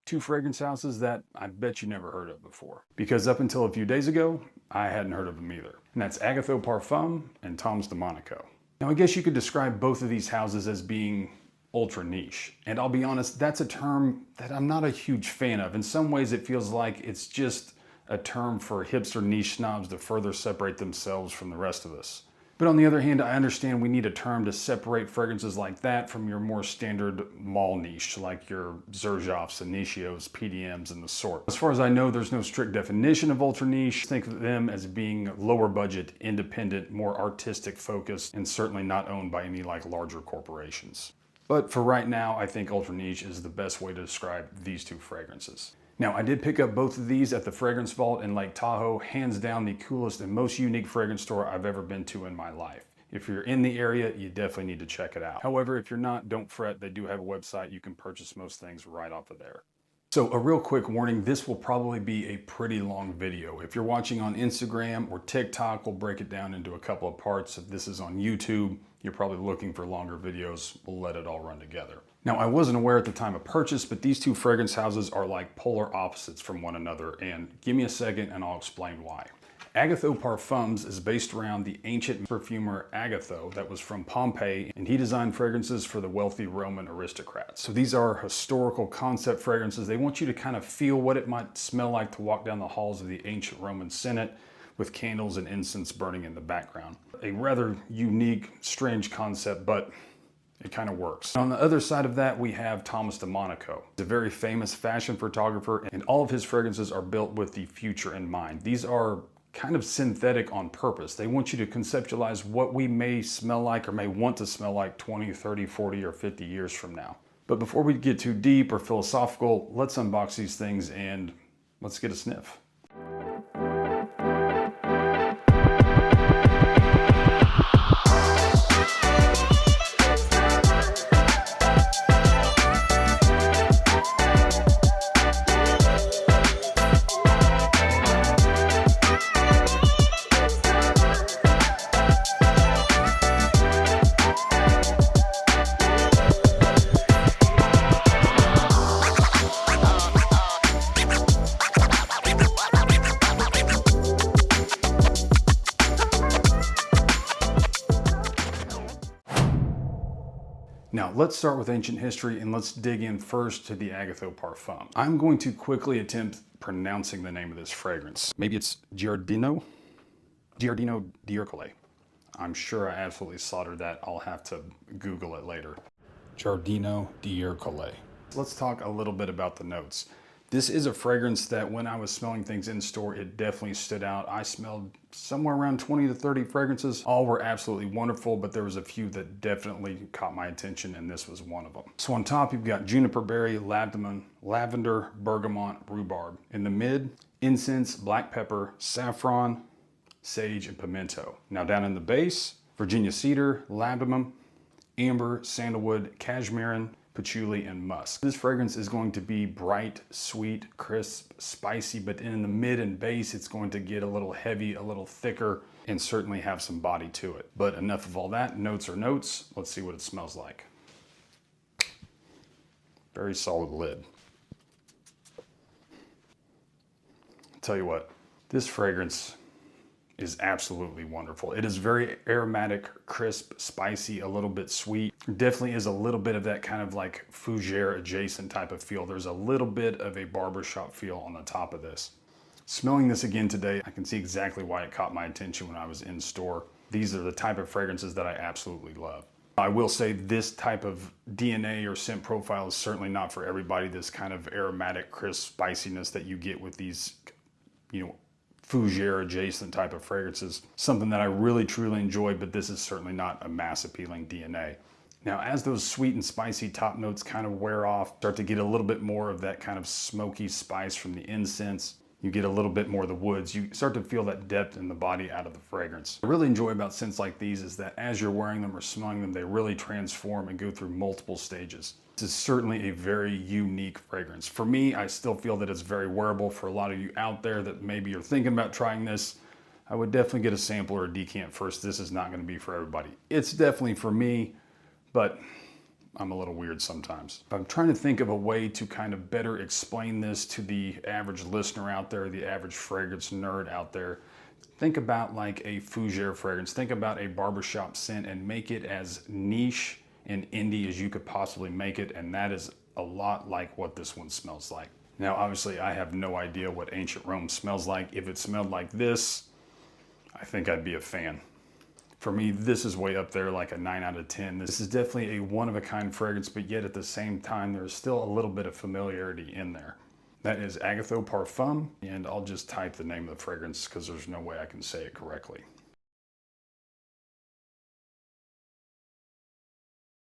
two fragrance houses that I bet you never heard of before. Because up until a few days ago, I hadn't heard of them either. And that's Agatho Parfum and Tom's de Monaco. Now I guess you could describe both of these houses as being ultra niche. And I'll be honest, that's a term that I'm not a huge fan of. In some ways it feels like it's just a term for hipster niche snobs to further separate themselves from the rest of us. But on the other hand, I understand we need a term to separate fragrances like that from your more standard mall niche, like your Xerjoffs, Initios, PDMs, and the sort. As far as I know, there's no strict definition of ultra niche. Think of them as being lower budget, independent, more artistic focused, and certainly not owned by any like larger corporations. But for right now, I think ultra niche is the best way to describe these two fragrances. Now, I did pick up both of these at the Fragrance Vault in Lake Tahoe, hands down the coolest and most unique fragrance store I've ever been to in my life. If you're in the area, you definitely need to check it out. However, if you're not, don't fret, they do have a website. You can purchase most things right off of there. So a real quick warning, this will probably be a pretty long video. If you're watching on Instagram or TikTok, we'll break it down into a couple of parts. If this is on YouTube, you're probably looking for longer videos. We'll let it all run together. Now, I wasn't aware at the time of purchase, but these two fragrance houses are like polar opposites from one another, and give me a second and I'll explain why. Agatho Parfums is based around the ancient perfumer Agatho that was from Pompeii, and he designed fragrances for the wealthy Roman aristocrats. So these are historical concept fragrances. They want you to kind of feel what it might smell like to walk down the halls of the ancient Roman Senate with candles and incense burning in the background. A rather unique, strange concept, but it kind of works. On the other side of that, we have Thomas de Monaco. He's a very famous fashion photographer, and all of his fragrances are built with the future in mind. These are kind of synthetic on purpose. They want you to conceptualize what we may smell like or may want to smell like 20, 30, 40, or 50 years from now. But before we get too deep or philosophical, let's unbox these things and let's get a sniff. Now, let's start with ancient history and let's dig in first to the Agatho Parfum. I'm going to quickly attempt pronouncing the name of this fragrance. Maybe it's Giardino d'Ercole. I'm sure I absolutely slaughtered that. I'll have to Google it later. Giardino d'Ercole. Let's talk a little bit about the notes. This is a fragrance that when I was smelling things in store, it definitely stood out. I smelled somewhere around 20 to 30 fragrances. All were absolutely wonderful, but there was a few that definitely caught my attention, and this was one of them. So on top, you've got juniper berry, lavender, bergamot, rhubarb. In the mid, incense, black pepper, saffron, sage, and pimento. Now down in the base, Virginia cedar, ladamum, amber, sandalwood, cashmere, patchouli, and musk. This fragrance is going to be bright, sweet, crisp, spicy, but in the mid and base, it's going to get a little heavy, a little thicker, and certainly have some body to it. But enough of all that. Notes are notes. Let's see what it smells like. Very solid lid. I'll tell you what, this fragrance is absolutely wonderful. It is very aromatic, crisp, spicy, a little bit sweet. Definitely is a little bit of that kind of like Fougère adjacent type of feel. There's a little bit of a barbershop feel on the top of this. Smelling this again today, I can see exactly why it caught my attention when I was in store. These are the type of fragrances that I absolutely love. I will say this type of DNA or scent profile is certainly not for everybody. This kind of aromatic, crisp spiciness that you get with these, Fougère adjacent type of fragrances, something that I really truly enjoy, but this is certainly not a mass appealing DNA. Now, as those sweet and spicy top notes kind of wear off, start to get a little bit more of that kind of smoky spice from the incense. You get a little bit more of the woods. You start to feel that depth in the body out of the fragrance. What I really enjoy about scents like these is that as you're wearing them or smelling them, they really transform and go through multiple stages. This is certainly a very unique fragrance. For me, I still feel that it's very wearable. For a lot of you out there that maybe you're thinking about trying this, I would definitely get a sample or a decant first. This is not going to be for everybody. It's definitely for me, but I'm a little weird sometimes. But I'm trying to think of a way to kind of better explain this to the average listener out there, the average fragrance nerd out there. Think about like a Fougère fragrance. Think about a barbershop scent and make it as niche and indie as you could possibly make it. And that is a lot like what this one smells like. Now, obviously, I have no idea what Ancient Rome smells like. If it smelled like this, I think I'd be a fan. For me, this is way up there, like a 9 out of 10. This is definitely a one-of-a-kind fragrance, but yet at the same time, there's still a little bit of familiarity in there. That is Agatho Parfum, and I'll just type the name of the fragrance because there's no way I can say it correctly.